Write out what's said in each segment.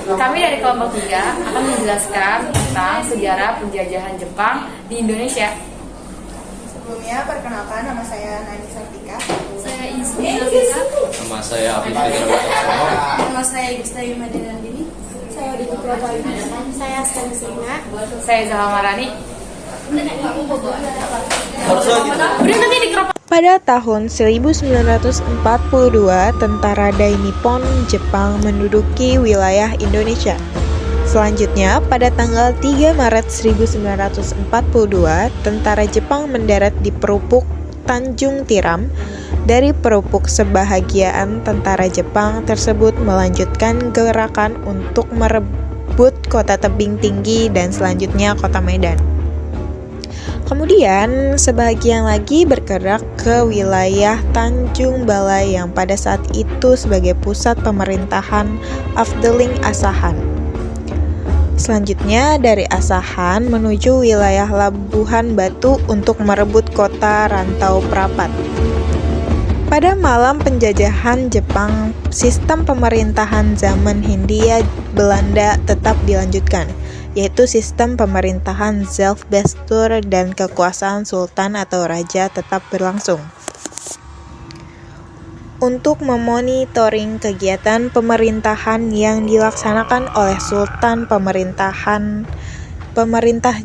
Kami dari kelompok 3 akan menjelaskan tentang sejarah penjajahan Jepang di Indonesia. Sebelumnya, perkenalkan, nama saya Nani Sartika. Saya Ismi Nafisa. Nama saya Afif Fitriasono. Nama saya Gustawi Madinandini. Saya Didi Purwalina. Saya Askani Selina. Saya Zahra Marani. Pada tahun 1942, tentara Dai Nippon Jepang menduduki wilayah Indonesia. Selanjutnya, pada tanggal 3 Maret 1942, tentara Jepang mendarat di Perupuk Tanjung Tiram. Dari Perupuk Sebahagiaan tentara Jepang tersebut melanjutkan gerakan untuk merebut kota Tebing Tinggi dan selanjutnya kota Medan. Kemudian, sebagian lagi bergerak ke wilayah Tanjung Balai yang pada saat itu sebagai pusat pemerintahan Afdeling Asahan. Selanjutnya, dari Asahan menuju wilayah Labuhan Batu untuk merebut kota Rantau Prapat. Pada malam penjajahan Jepang, sistem pemerintahan zaman Hindia Belanda tetap dilanjutkan, yaitu sistem pemerintahan Zelfbestuur dan kekuasaan sultan atau raja tetap berlangsung. Untuk memonitoring kegiatan pemerintahan yang dilaksanakan oleh sultan, pemerintah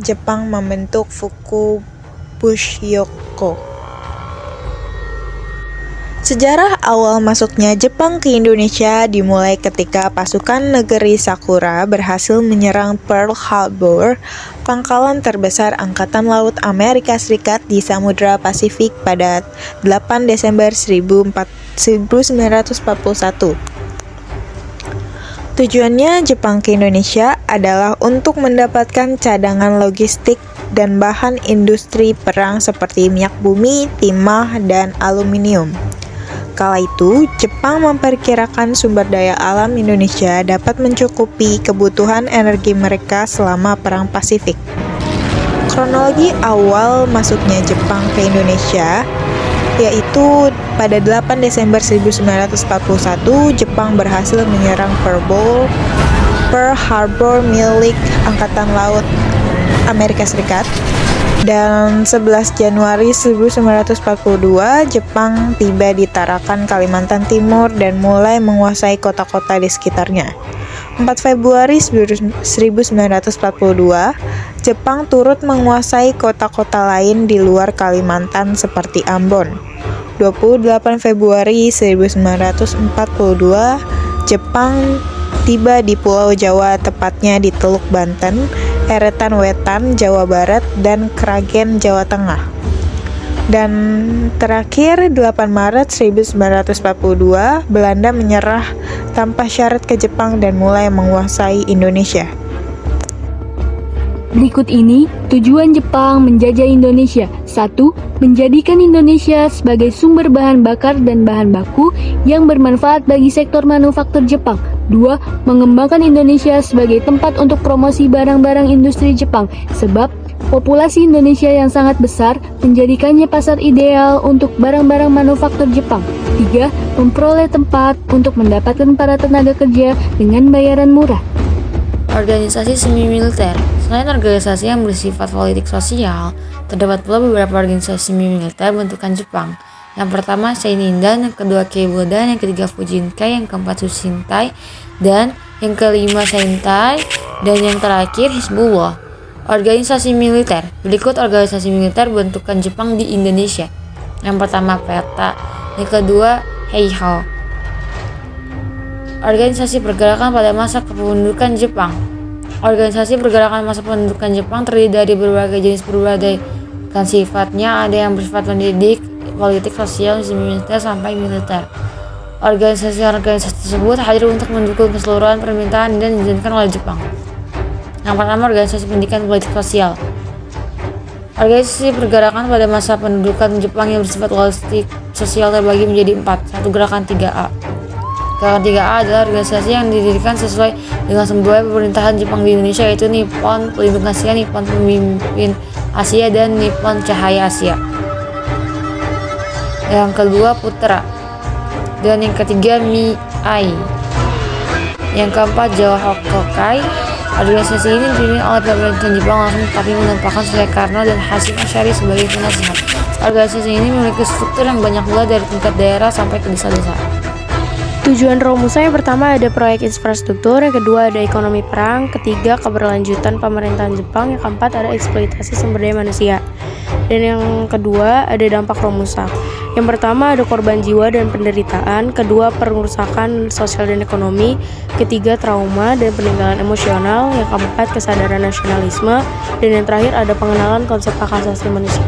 Jepang membentuk Fukubushiyoko. Sejarah awal masuknya Jepang ke Indonesia dimulai ketika pasukan negeri Sakura berhasil menyerang Pearl Harbor, pangkalan terbesar Angkatan Laut Amerika Serikat di Samudra Pasifik pada 8 Desember 1941. Tujuannya Jepang ke Indonesia adalah untuk mendapatkan cadangan logistik dan bahan industri perang seperti minyak bumi, timah, dan aluminium. Kala itu, Jepang memperkirakan sumber daya alam Indonesia dapat mencukupi kebutuhan energi mereka selama Perang Pasifik. Kronologi awal masuknya Jepang ke Indonesia yaitu pada 8 Desember 1941, Jepang berhasil menyerang Pearl Harbor milik Angkatan Laut Amerika Serikat. Dan 11 Januari 1942, Jepang tiba di Tarakan, Kalimantan Timur dan mulai menguasai kota-kota di sekitarnya. 4 Februari 1942, Jepang turut menguasai kota-kota lain di luar Kalimantan seperti Ambon. 28 Februari 1942, Jepang tiba di Pulau Jawa, tepatnya di Teluk Banten, Eretan Wetan, Jawa Barat, dan Kragen, Jawa Tengah. Dan terakhir 8 Maret 1942, Belanda menyerah tanpa syarat ke Jepang dan mulai menguasai Indonesia. Berikut ini tujuan Jepang menjajah Indonesia. 1. Menjadikan Indonesia sebagai sumber bahan bakar dan bahan baku yang bermanfaat bagi sektor manufaktur Jepang. 2. Mengembangkan Indonesia sebagai tempat untuk promosi barang-barang industri Jepang, sebab populasi Indonesia yang sangat besar menjadikannya pasar ideal untuk barang-barang manufaktur Jepang. 3. Memperoleh tempat untuk mendapatkan para tenaga kerja dengan bayaran murah. Organisasi semi militer. Selain organisasi yang bersifat politik sosial, terdapat pula beberapa organisasi semi militer bentukan Jepang. Yang pertama Sheinindan, yang kedua Keibodan, yang ketiga Fujinkai, yang keempat Sushintai, dan yang kelima Seintai, dan yang terakhir Hizbullah. Organisasi militer. Berikut organisasi militer bentukan Jepang di Indonesia. Yang pertama PETA, yang kedua Heiho. Organisasi pergerakan pada masa kependudukan Jepang. Organisasi pergerakan masa pendudukan Jepang terdiri dari berbagai jenis berbagai sifatnya, ada yang bersifat pendidik, politik, sosial, militer, sampai militer. Organisasi-organisasi tersebut hadir untuk mendukung keseluruhan permintaan dan diizinkan oleh Jepang. Yang pertama, organisasi pendidikan politik sosial. Organisasi pergerakan pada masa pendudukan Jepang yang bersifat politik sosial terbagi menjadi 4. 1. Gerakan 3A. Gerakan 3A adalah organisasi yang didirikan sesuai dengan semboyan pemerintahan Jepang di Indonesia, yaitu Nippon Pelindung Asia, Nippon Pemimpin Asia, dan Nippon Cahaya Asia. Yang kedua Putra, dan yang ketiga Miai. Yang keempat, Jawa Hokokai. Organisasi ini dipimpin oleh pemerintahan Jepang langsung tapi menempatkan Sukarno dan Hashim Ashari sebagai penasihat. Organisasi ini memiliki struktur yang banyak pula dari tingkat daerah sampai ke desa-desa. Tujuan Romusa yang pertama ada proyek infrastruktur, yang kedua ada ekonomi perang, ketiga keberlanjutan pemerintahan Jepang, yang keempat ada eksploitasi sumber daya manusia. Dan yang kedua ada dampak Romusa. Yang pertama ada korban jiwa dan penderitaan, kedua pengerusakan sosial dan ekonomi, ketiga trauma dan peninggalan emosional, yang keempat kesadaran nasionalisme, dan yang terakhir ada pengenalan konsep hak asasi manusia.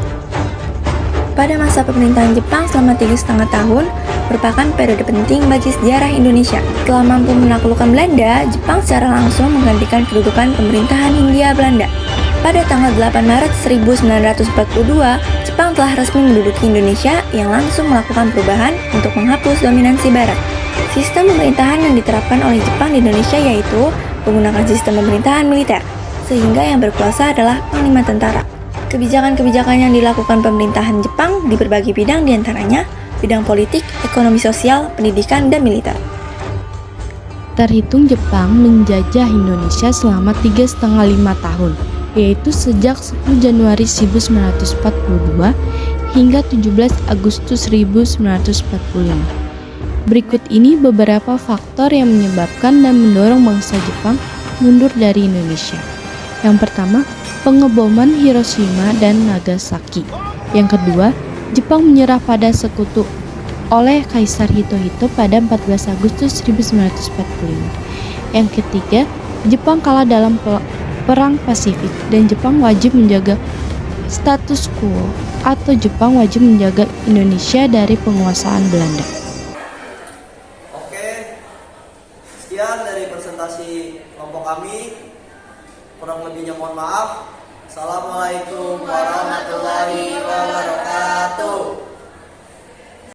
Pada masa pemerintahan Jepang selama 3,5 tahun, merupakan periode penting bagi sejarah Indonesia. Setelah mampu menaklukkan Belanda, Jepang secara langsung menggantikan kedudukan pemerintahan Hindia Belanda. Pada tanggal 8 Maret 1942, Jepang telah resmi menduduki Indonesia yang langsung melakukan perubahan untuk menghapus dominasi Barat. Sistem pemerintahan yang diterapkan oleh Jepang di Indonesia yaitu menggunakan sistem pemerintahan militer, sehingga yang berkuasa adalah panglima tentara. Kebijakan-kebijakan yang dilakukan pemerintahan Jepang di berbagai bidang diantaranya bidang politik, ekonomi sosial, pendidikan, dan militer. Terhitung Jepang menjajah Indonesia selama 3,5 tahun, yaitu sejak 10 Januari 1942 hingga 17 Agustus 1945. Berikut ini beberapa faktor yang menyebabkan dan mendorong bangsa Jepang mundur dari Indonesia. Yang pertama, pengeboman Hiroshima dan Nagasaki. Yang kedua, Jepang menyerah pada sekutu oleh Kaisar Hitohito pada 14 Agustus 1945. Yang ketiga, Jepang kalah dalam Perang Pasifik dan Jepang wajib menjaga status quo atau Jepang wajib menjaga Indonesia dari penguasaan Belanda. Oke, sekian dari presentasi kelompok kami. Kurang lebihnya mohon maaf. Assalamualaikum warahmatullahi wabarakatuh.